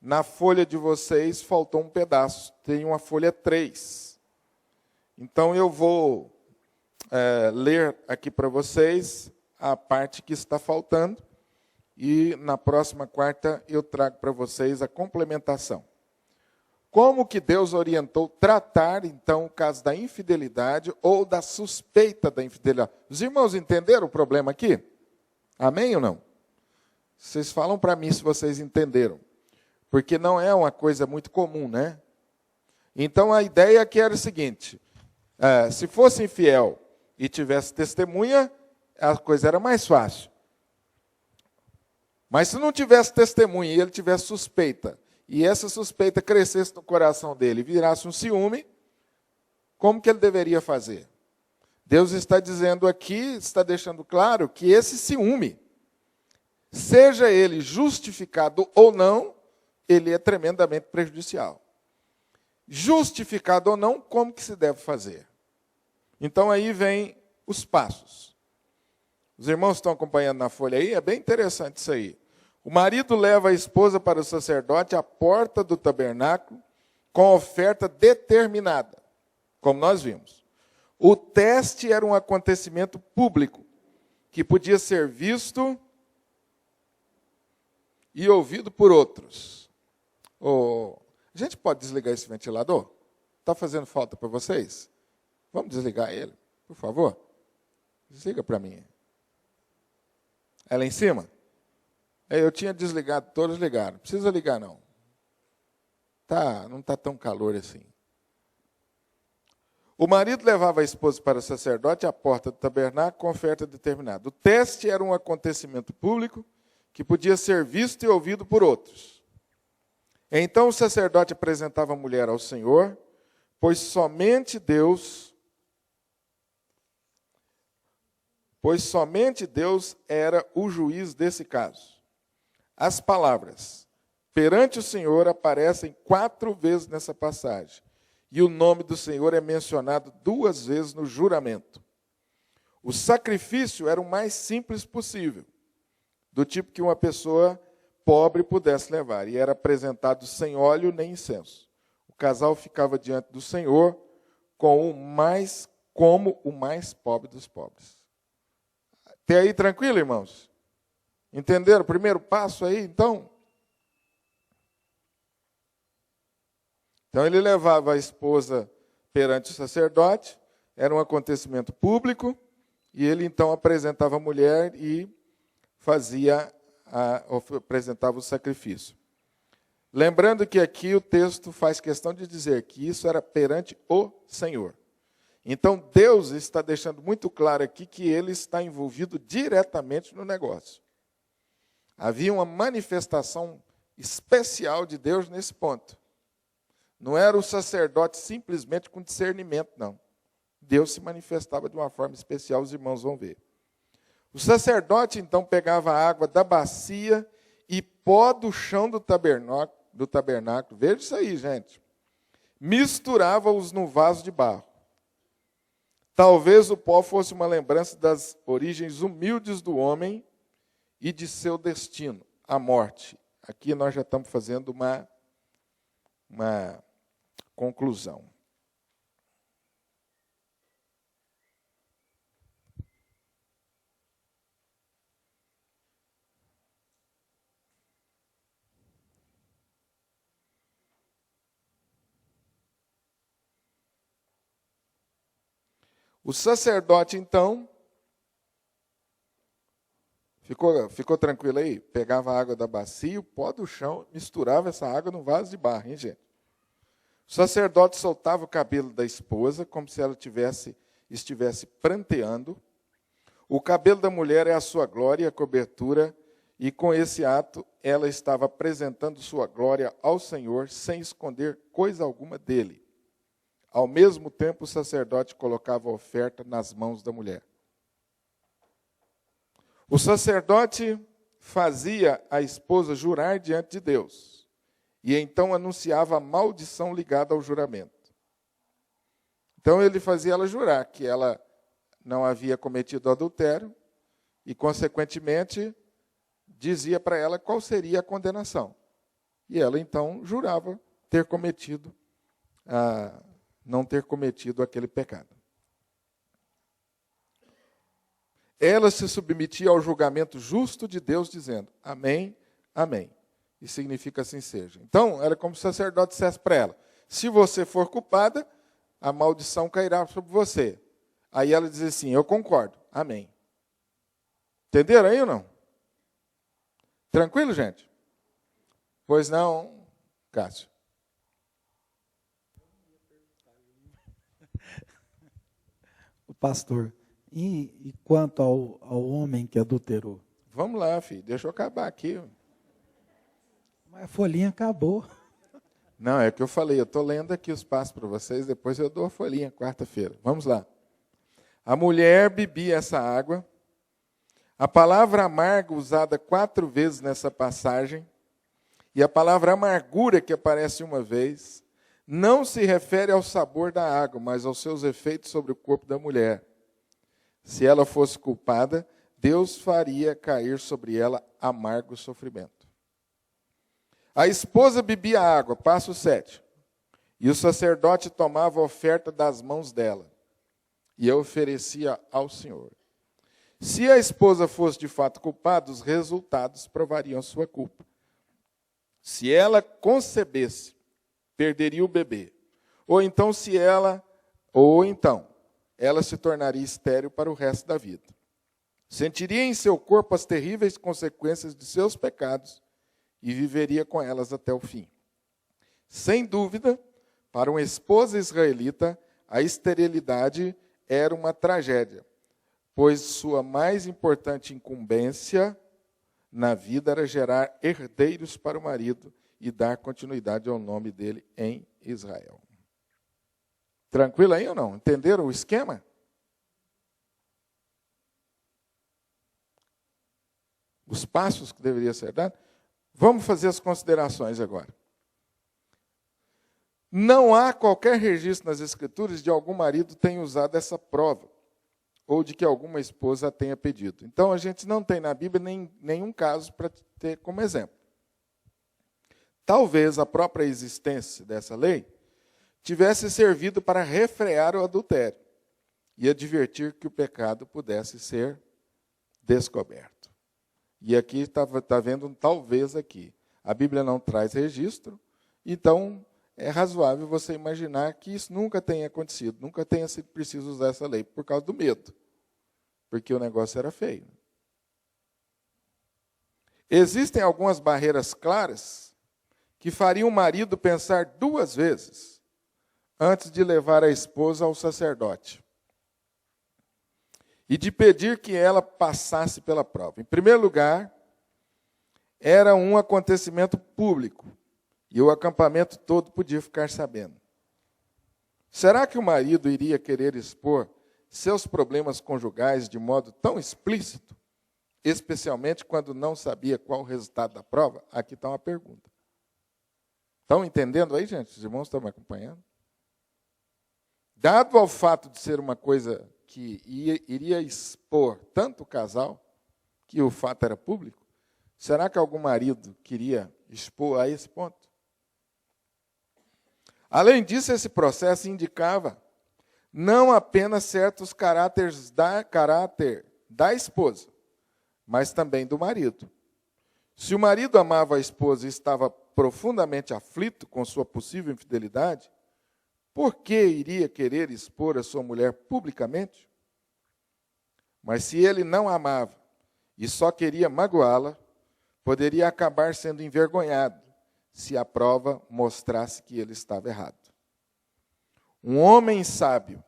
na folha de vocês faltou um pedaço, tem uma folha 3. Então eu vou ler aqui para vocês a parte que está faltando e na próxima quarta eu trago para vocês a complementação. Como que Deus orientou tratar, então, o caso da infidelidade ou da suspeita da infidelidade? Os irmãos entenderam o problema aqui? Amém ou não? Vocês falam para mim se vocês entenderam. Porque não é uma coisa muito comum, né? Então, a ideia aqui era o seguinte, se fosse infiel e tivesse testemunha, a coisa era mais fácil. Mas se não tivesse testemunha e ele tivesse suspeita, e essa suspeita crescesse no coração dele e virasse um ciúme, como que ele deveria fazer? Deus está dizendo aqui, está deixando claro que esse ciúme, seja ele justificado ou não, ele é tremendamente prejudicial. Justificado ou não, como que se deve fazer? Então aí vem os passos. Os irmãos estão acompanhando na folha aí? É bem interessante isso aí. O marido leva a esposa para o sacerdote à porta do tabernáculo com oferta determinada, como nós vimos. O teste era um acontecimento público que podia ser visto e ouvido por outros. A gente pode desligar esse ventilador? Está fazendo falta para vocês? Vamos desligar ele, por favor? Desliga para mim. É lá em cima? Eu tinha desligado, todos ligaram. Não precisa ligar, não. Não está tão calor assim. O marido levava a esposa para o sacerdote à porta do tabernáculo com oferta determinada. O teste era um acontecimento público que podia ser visto e ouvido por outros. Então o sacerdote apresentava a mulher ao Senhor, pois somente Deus era o juiz desse caso. As palavras perante o Senhor aparecem 4 vezes nessa passagem. E o nome do Senhor é mencionado 2 vezes no juramento. O sacrifício era o mais simples possível, do tipo que uma pessoa pobre pudesse levar, e era apresentado sem óleo nem incenso. O casal ficava diante do Senhor como o mais pobre dos pobres. Até aí tranquilo, irmãos? Entenderam o primeiro passo aí, então? Então ele levava a esposa perante o sacerdote, era um acontecimento público, e ele então apresentava a mulher e apresentava o sacrifício. Lembrando que aqui o texto faz questão de dizer que isso era perante o Senhor. Então Deus está deixando muito claro aqui que ele está envolvido diretamente no negócio. Havia uma manifestação especial de Deus nesse ponto. Não era o sacerdote simplesmente com discernimento, não. Deus se manifestava de uma forma especial, os irmãos vão ver. O sacerdote, então, pegava a água da bacia e pó do chão do tabernáculo. Veja isso aí, gente. Misturava-os no vaso de barro. Talvez o pó fosse uma lembrança das origens humildes do homem e de seu destino, a morte. Aqui nós já estamos fazendo uma conclusão. O sacerdote, então, ficou tranquilo aí? Pegava a água da bacia, o pó do chão, misturava essa água no vaso de barro, hein, gente? O sacerdote soltava o cabelo da esposa, como se ela estivesse pranteando. O cabelo da mulher é a sua glória, a cobertura, e com esse ato ela estava apresentando sua glória ao Senhor, sem esconder coisa alguma dele. Ao mesmo tempo, o sacerdote colocava a oferta nas mãos da mulher. O sacerdote fazia a esposa jurar diante de Deus, e então anunciava a maldição ligada ao juramento. Então ele fazia ela jurar que ela não havia cometido adultério, e consequentemente dizia para ela qual seria a condenação. E ela então jurava não ter cometido aquele pecado. Ela se submetia ao julgamento justo de Deus, dizendo, amém, amém. E significa assim seja. Então, era como se o sacerdote dissesse para ela, se você for culpada, a maldição cairá sobre você. Aí ela dizia assim, eu concordo, amém. Entenderam aí ou não? Tranquilo, gente? Pois não, Cássio? Pastor, e quanto ao homem que adulterou? Vamos lá, filho, deixa eu acabar aqui. Mas a folhinha acabou. Não, é o que eu falei, eu estou lendo aqui os passos para vocês, depois eu dou a folhinha, quarta-feira. Vamos lá. A mulher bebia essa água. A palavra amarga, usada 4 vezes nessa passagem, e a palavra amargura, que aparece uma vez, não se refere ao sabor da água, mas aos seus efeitos sobre o corpo da mulher. Se ela fosse culpada, Deus faria cair sobre ela amargo sofrimento. A esposa bebia água, passo 7. E o sacerdote tomava a oferta das mãos dela e a oferecia ao Senhor. Se a esposa fosse de fato culpada, os resultados provariam sua culpa. Se ela concebesse, perderia o bebê. Ou então ela se tornaria estéril para o resto da vida. Sentiria em seu corpo as terríveis consequências de seus pecados e viveria com elas até o fim. Sem dúvida, para uma esposa israelita, a esterilidade era uma tragédia, pois sua mais importante incumbência na vida era gerar herdeiros para o marido e dar continuidade ao nome dele em Israel. Tranquilo aí ou não? Entenderam o esquema? Os passos que deveriam ser dados? Vamos fazer as considerações agora. Não há qualquer registro nas Escrituras de algum marido que tenha usado essa prova, ou de que alguma esposa a tenha pedido. Então, a gente não tem na Bíblia nenhum caso para ter como exemplo. Talvez a própria existência dessa lei tivesse servido para refrear o adultério e advertir que o pecado pudesse ser descoberto. E aqui está vendo um talvez aqui. A Bíblia não traz registro, então é razoável você imaginar que isso nunca tenha acontecido, nunca tenha sido preciso usar essa lei por causa do medo, porque o negócio era feio. Existem algumas barreiras claras que fariam o marido pensar 2 vezes antes de levar a esposa ao sacerdote e de pedir que ela passasse pela prova. Em primeiro lugar, era um acontecimento público e o acampamento todo podia ficar sabendo. Será que o marido iria querer expor seus problemas conjugais de modo tão explícito, especialmente quando não sabia qual o resultado da prova? Aqui está uma pergunta. Estão entendendo aí, gente? Os irmãos estão me acompanhando? Dado ao fato de ser uma coisa que iria expor tanto o casal, que o fato era público, será que algum marido queria expor a esse ponto? Além disso, esse processo indicava não apenas certos caráter da esposa, mas também do marido. Se o marido amava a esposa e estava profundamente aflito com sua possível infidelidade, por que iria querer expor a sua mulher publicamente? Mas se ele não a amava e só queria magoá-la, poderia acabar sendo envergonhado se a prova mostrasse que ele estava errado. Um homem sábio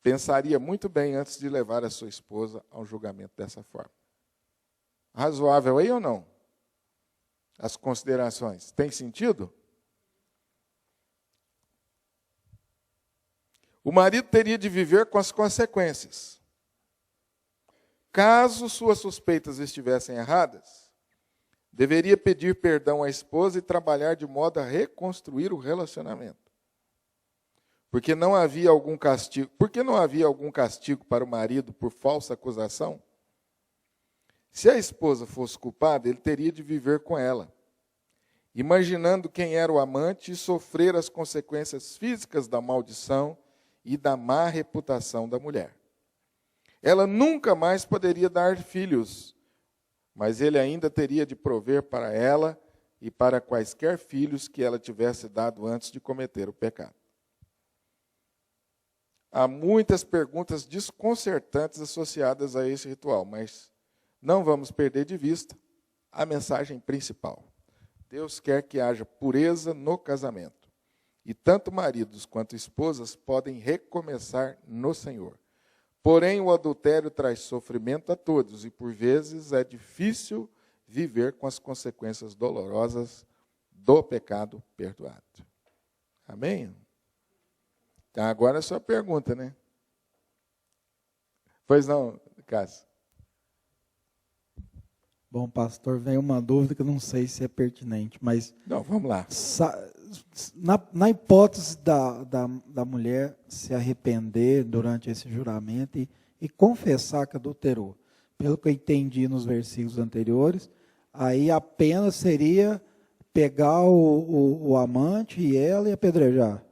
pensaria muito bem antes de levar a sua esposa ao julgamento dessa forma. Razoável aí ou não? As considerações. Tem sentido? O marido teria de viver com as consequências. Caso suas suspeitas estivessem erradas, deveria pedir perdão à esposa e trabalhar de modo a reconstruir o relacionamento. Porque não havia algum castigo. Por que não havia algum castigo para o marido por falsa acusação? Se a esposa fosse culpada, ele teria de viver com ela, imaginando quem era o amante e sofrer as consequências físicas da maldição e da má reputação da mulher. Ela nunca mais poderia dar filhos, mas ele ainda teria de prover para ela e para quaisquer filhos que ela tivesse dado antes de cometer o pecado. Há muitas perguntas desconcertantes associadas a esse ritual, mas não vamos perder de vista a mensagem principal. Deus quer que haja pureza no casamento. E tanto maridos quanto esposas podem recomeçar no Senhor. Porém, o adultério traz sofrimento a todos e, por vezes, é difícil viver com as consequências dolorosas do pecado perdoado. Amém? Então, agora é a sua pergunta, né? Pois não, Cássio? Bom, pastor, vem uma dúvida que eu não sei se é pertinente, mas... Não, vamos lá. Na hipótese da mulher se arrepender durante esse juramento e confessar que adulterou, pelo que eu entendi nos versículos anteriores, aí a pena seria pegar o amante e ela e apedrejar.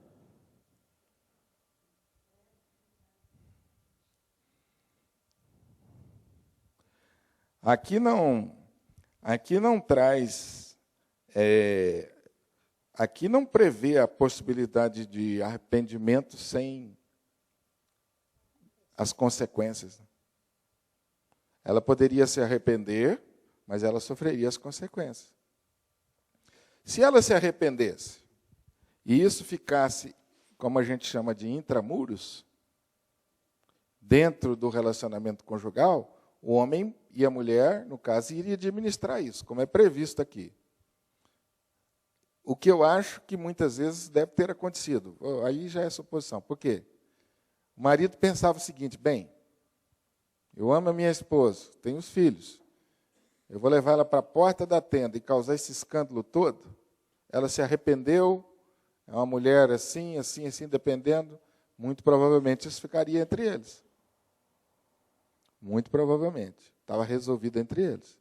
Aqui não traz, aqui não prevê a possibilidade de arrependimento sem as consequências. Ela poderia se arrepender, mas ela sofreria as consequências. Se ela se arrependesse e isso ficasse, como a gente chama de intramuros, dentro do relacionamento conjugal, o homem e a mulher, no caso, iriam administrar isso, como é previsto aqui. O que eu acho que muitas vezes deve ter acontecido. Aí já é suposição. Por quê? O marido pensava o seguinte: bem, eu amo a minha esposa, tenho os filhos, eu vou levar ela para a porta da tenda e causar esse escândalo todo. Ela se arrependeu, é uma mulher assim, assim, assim, dependendo, muito provavelmente isso ficaria entre eles. Muito provavelmente. Estava resolvido entre eles.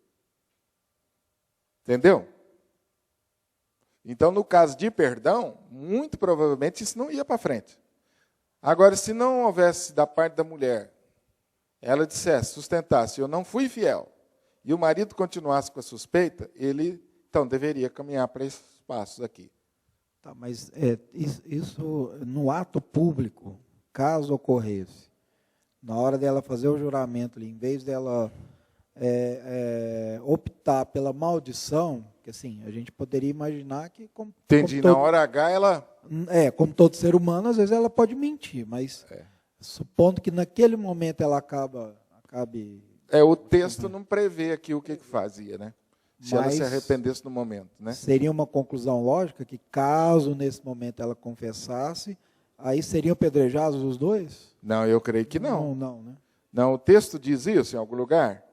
Entendeu? Então, no caso de perdão, muito provavelmente isso não ia para frente. Agora, se não houvesse da parte da mulher, ela dissesse, sustentasse, eu não fui fiel, e o marido continuasse com a suspeita, ele, então, deveria caminhar para esses passos aqui. Tá, mas isso no ato público, caso ocorresse, na hora dela fazer o juramento, ali, em vez dela optar pela maldição, que assim, a gente poderia imaginar que... Entendi, na hora H ela... como todo ser humano, às vezes ela pode mentir, mas supondo que naquele momento ela acabe... o texto não prevê aqui o que fazia, né? Se ela se arrependesse no momento, né? Seria uma conclusão lógica que, caso nesse momento ela confessasse, aí seriam apedrejados os dois? Não, eu creio que não. Não, né? Não, o texto diz isso em algum lugar?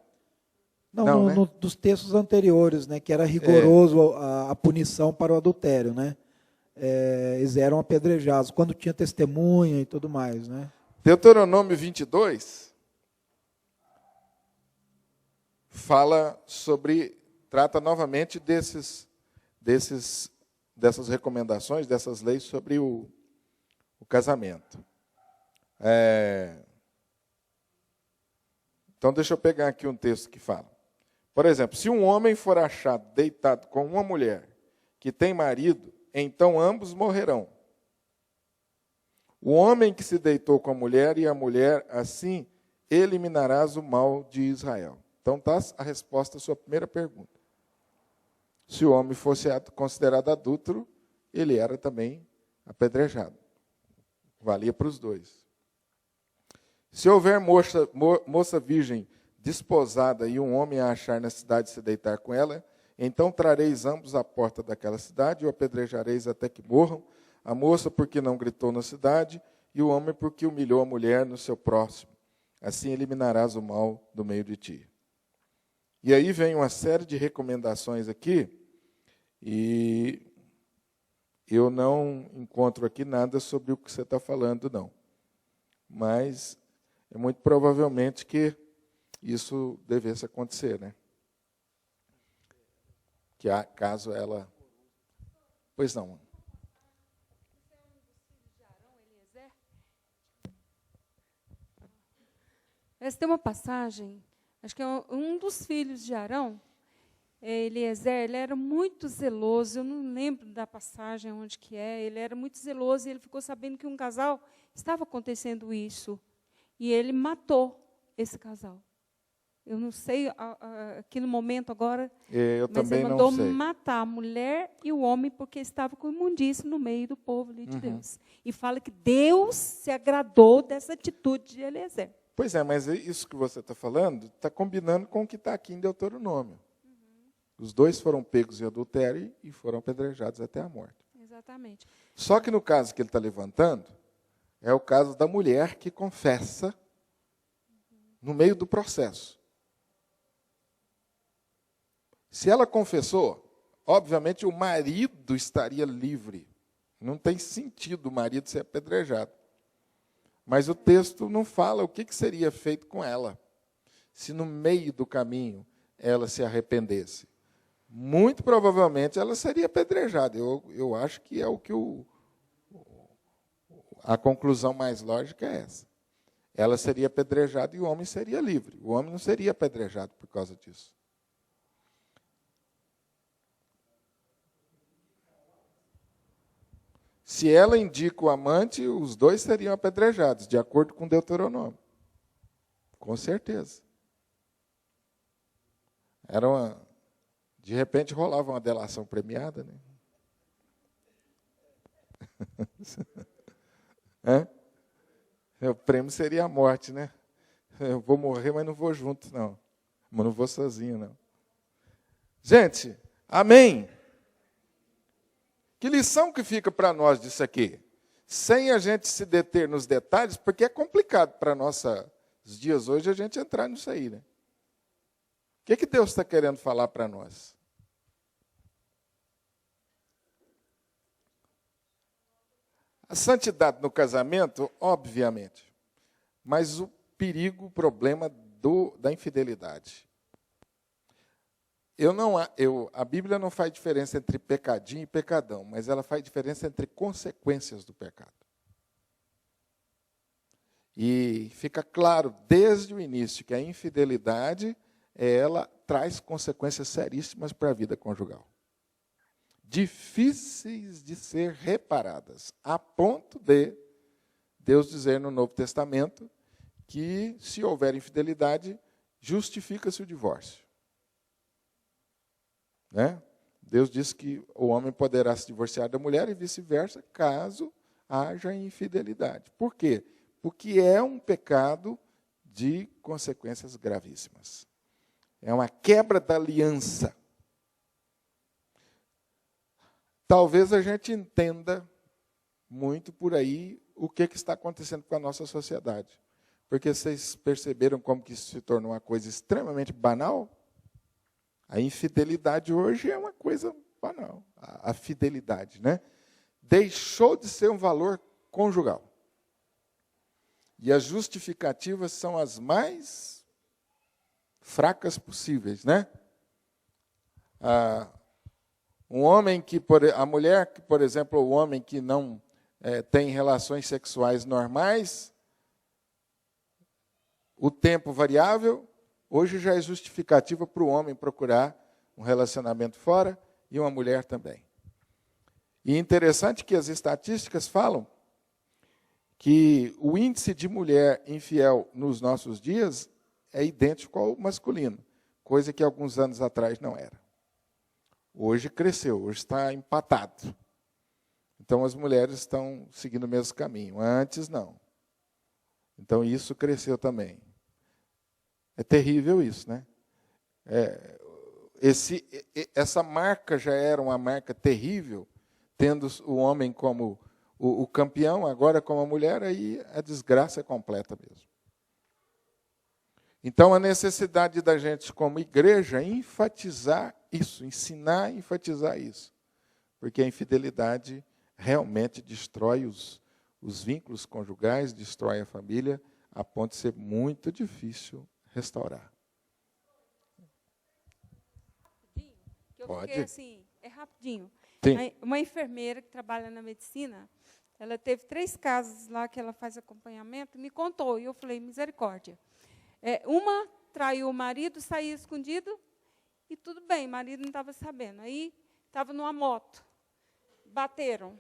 Não, né? Dos textos anteriores, né, que era rigoroso a punição para o adultério, né? Eles eram apedrejados quando tinha testemunha e tudo mais, né? Deuteronômio 22 fala trata novamente dessas recomendações, dessas leis sobre o casamento. Então, deixa eu pegar aqui um texto que fala. Por exemplo, se um homem for achado deitado com uma mulher que tem marido, então ambos morrerão. O homem que se deitou com a mulher e a mulher, assim, eliminarás o mal de Israel. Então, está a resposta à sua primeira pergunta. Se o homem fosse considerado adúltero, ele era também apedrejado. Valia para os dois. Se houver moça virgem desposada e um homem a achar na cidade se deitar com ela, então trareis ambos à porta daquela cidade e o apedrejareis até que morram, a moça porque não gritou na cidade e o homem porque humilhou a mulher no seu próximo. Assim eliminarás o mal do meio de ti. E aí vem uma série de recomendações aqui, e eu não encontro aqui nada sobre o que você está falando, não. Mas é muito provavelmente que isso devesse acontecer, né? Que caso ela... Pois não. Essa tem uma passagem, acho que é um dos filhos de Arão, Eliezer, ele era muito zeloso, eu não lembro da passagem onde que é, ele era muito zeloso e ele ficou sabendo que um casal estava acontecendo isso. E ele matou esse casal. Eu não sei aqui no momento agora, mas ele mandou matar a mulher e o homem porque estava com imundície no meio do povo ali de Deus. E fala que Deus se agradou dessa atitude de Eliezer. Pois é, mas isso que você está falando está combinando com o que está aqui em Deuteronômio. Os dois foram pegos em adultério e foram apedrejados até a morte. Exatamente. Só que no caso que ele está levantando, é o caso da mulher que confessa no meio do processo. Se ela confessou, obviamente o marido estaria livre. Não tem sentido o marido ser apedrejado. Mas o texto não fala o que seria feito com ela, se no meio do caminho ela se arrependesse. Muito provavelmente ela seria apedrejada. Eu acho que é o que a conclusão mais lógica é essa. Ela seria apedrejada e o homem seria livre. O homem não seria apedrejado por causa disso. Se ela indica o amante, os dois seriam apedrejados, de acordo com Deuteronômio. Com certeza. De repente rolava uma delação premiada, né? O prêmio seria a morte, né? Eu vou morrer, mas não vou junto, não. Mas não vou sozinho, não. Gente, amém. Que lição que fica para nós disso aqui? Sem a gente se deter nos detalhes, porque é complicado para nossos dias hoje a gente entrar nisso aí, né? O que Deus está querendo falar para nós? A santidade no casamento, obviamente, mas o perigo, o problema da infidelidade. A Bíblia não faz diferença entre pecadinho e pecadão, mas ela faz diferença entre consequências do pecado. E fica claro desde o início que a infidelidade, ela traz consequências seríssimas para a vida conjugal. Difíceis de ser reparadas, a ponto de Deus dizer no Novo Testamento que, se houver infidelidade, justifica-se o divórcio. Né? Deus diz que o homem poderá se divorciar da mulher e vice-versa, caso haja infidelidade. Por quê? Porque é um pecado de consequências gravíssimas. É uma quebra da aliança. Talvez a gente entenda muito por aí o que está acontecendo com a nossa sociedade. Porque vocês perceberam como que isso se tornou uma coisa extremamente banal? A infidelidade hoje é uma coisa banal. A fidelidade, né? Deixou de ser um valor conjugal. E as justificativas são as mais fracas possíveis, né? A mulher que, por exemplo, o homem que não tem relações sexuais normais, o tempo variável, hoje já é justificativa para o homem procurar um relacionamento fora e uma mulher também. E interessante que as estatísticas falam que o índice de mulher infiel nos nossos dias é idêntico ao masculino, coisa que alguns anos atrás não era. Hoje cresceu, hoje está empatado. Então as mulheres estão seguindo o mesmo caminho, antes não. Então isso cresceu também. É terrível isso, né? Essa marca já era uma marca terrível, tendo o homem como o campeão, agora como a mulher, aí a desgraça é completa mesmo. Então, a necessidade da gente, como igreja, enfatizar isso, ensinar a enfatizar isso. Porque a infidelidade realmente destrói os vínculos conjugais, destrói a família, a ponto de ser muito difícil restaurar. Que eu Pode. fiquei assim, é rapidinho. Sim. Uma enfermeira que trabalha na medicina, ela teve 3 casos lá que ela faz acompanhamento, me contou, e eu falei, misericórdia. Uma traiu o marido, saía escondido, e tudo bem, o marido não estava sabendo. Aí, estava numa moto, bateram.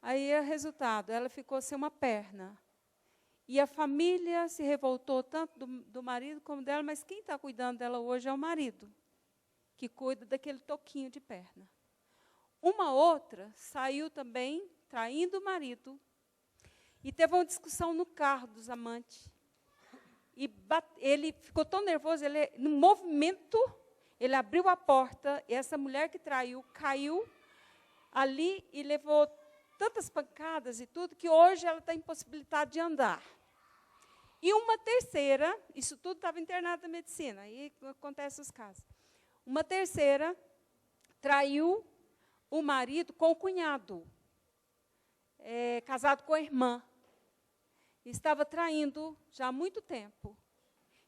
Aí, o resultado, ela ficou sem uma perna. E a família se revoltou tanto do marido como dela, mas quem está cuidando dela hoje é o marido, que cuida daquele toquinho de perna. Uma outra saiu também, traindo o marido, e teve uma discussão no carro dos amantes. E ele ficou tão nervoso, no movimento, ele abriu a porta, e essa mulher que traiu caiu ali e levou tantas pancadas e tudo, que hoje ela está impossibilitada de andar. E uma terceira, isso tudo estava internado na medicina, aí acontecem os casos. Uma terceira traiu o marido com o cunhado, casado com a irmã. Estava traindo já há muito tempo.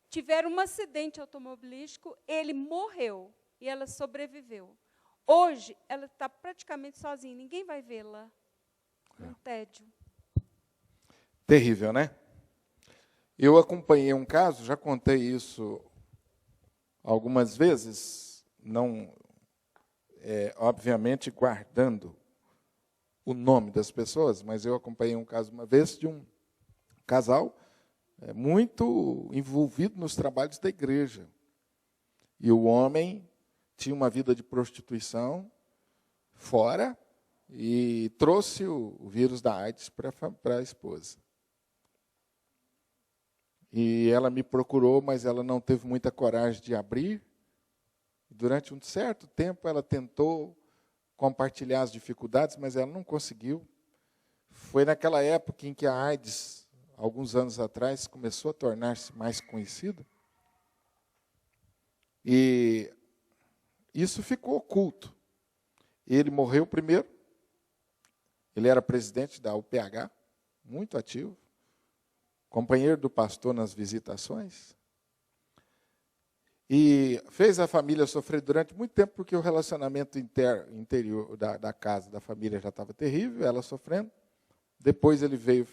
Tiveram um acidente automobilístico, ele morreu e ela sobreviveu. Hoje, ela está praticamente sozinha, ninguém vai vê-la. Um tédio. Terrível, né? Eu acompanhei um caso, já contei isso algumas vezes, não, obviamente, guardando o nome das pessoas, mas eu acompanhei um caso uma vez de um casal muito envolvido nos trabalhos da igreja. E o homem tinha uma vida de prostituição fora e trouxe o vírus da AIDS para a esposa. E ela me procurou, mas ela não teve muita coragem de abrir. Durante um certo tempo, ela tentou compartilhar as dificuldades, mas ela não conseguiu. Foi naquela época em que a AIDS, alguns anos atrás, começou a tornar-se mais conhecida. E isso ficou oculto. Ele morreu primeiro. Ele era presidente da UPH, muito ativo, companheiro do pastor nas visitações, e fez a família sofrer durante muito tempo, porque o relacionamento interior da casa, da família, já estava terrível, ela sofrendo. Depois ele veio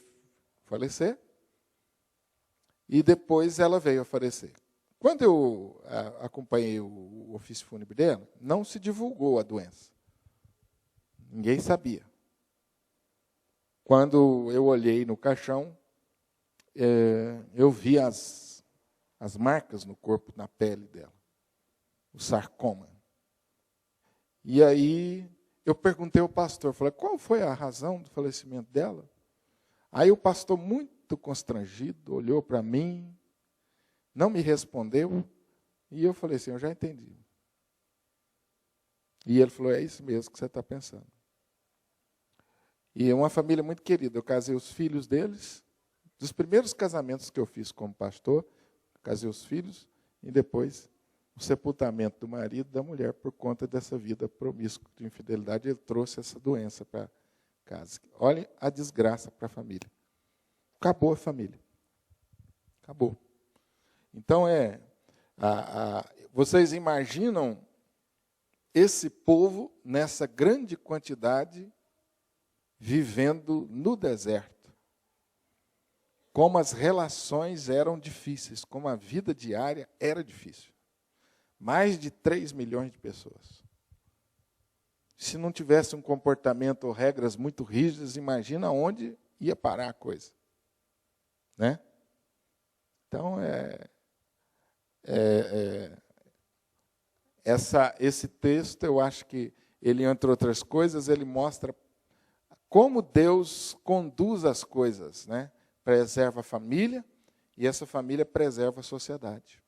falecer, e depois ela veio a falecer. Quando eu acompanhei o ofício fúnebre dela, não se divulgou a doença. Ninguém sabia. Quando eu olhei no caixão, eu vi as marcas no corpo, na pele dela, o sarcoma. E aí eu perguntei ao pastor, falei, qual foi a razão do falecimento dela? Aí o pastor, muito constrangido, olhou para mim, não me respondeu, e eu falei assim, eu já entendi. E ele falou, é isso mesmo que você está pensando. E é uma família muito querida, eu casei os filhos deles, dos primeiros casamentos que eu fiz como pastor, casei os filhos, e depois o sepultamento do marido e da mulher, por conta dessa vida promíscua de infidelidade, ele trouxe essa doença para casa. Olhem a desgraça para a família. Acabou a família. Acabou. Então, vocês imaginam esse povo, nessa grande quantidade, vivendo no deserto. Como as relações eram difíceis, como a vida diária era difícil. Mais de 3 milhões de pessoas. Se não tivesse um comportamento ou regras muito rígidas, imagina onde ia parar a coisa. Né? Então, esse texto, eu acho que ele, entre outras coisas, ele mostra como Deus conduz as coisas, né? Preserva a família, e essa família preserva a sociedade.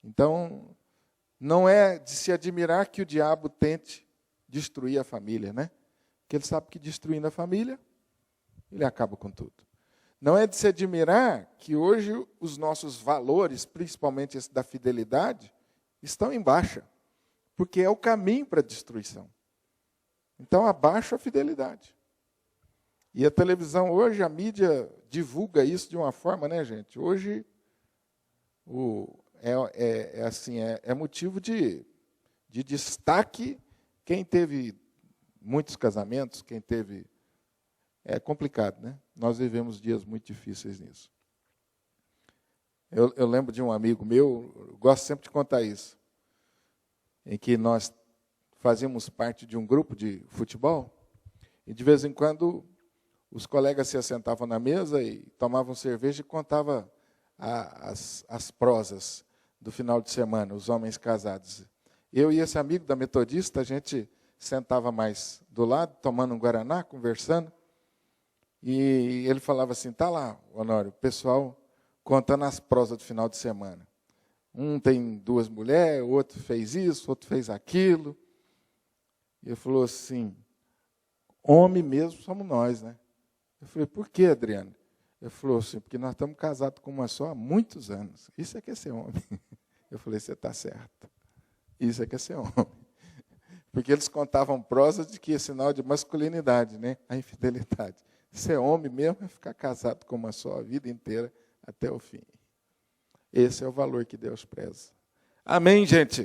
Então, não é de se admirar que o diabo tente destruir a família, né? Porque ele sabe que destruindo a família, ele acaba com tudo. Não é de se admirar que hoje os nossos valores, principalmente esse da fidelidade, estão em baixa, porque é o caminho para a destruição. Então, abaixa a fidelidade. E a televisão hoje, a mídia divulga isso de uma forma, né, gente? Hoje, é motivo de destaque quem teve muitos casamentos, quem teve... É complicado, né? Nós vivemos dias muito difíceis nisso. Eu lembro de um amigo meu, eu gosto sempre de contar isso, em que nós fazíamos parte de um grupo de futebol, e de vez em quando os colegas se assentavam na mesa e tomavam cerveja e contavam as prosas do final de semana, os homens casados. Eu e esse amigo da Metodista, a gente sentava mais do lado, tomando um guaraná, conversando, e ele falava assim, tá lá, Honório, o pessoal contando as prosas do final de semana. Um tem 2 mulheres, o outro fez isso, o outro fez aquilo. E ele falou assim, homem mesmo somos nós, né? Eu falei, por quê, Adriano? Ele falou assim, porque nós estamos casados com uma só há muitos anos. Isso é que é ser homem. Eu falei, você está certo. Isso é que é ser homem. Porque eles contavam prosas de que é sinal de masculinidade, né? A infidelidade. Ser homem mesmo é ficar casado com uma só a vida inteira até o fim. Esse é o valor que Deus preza. Amém, gente?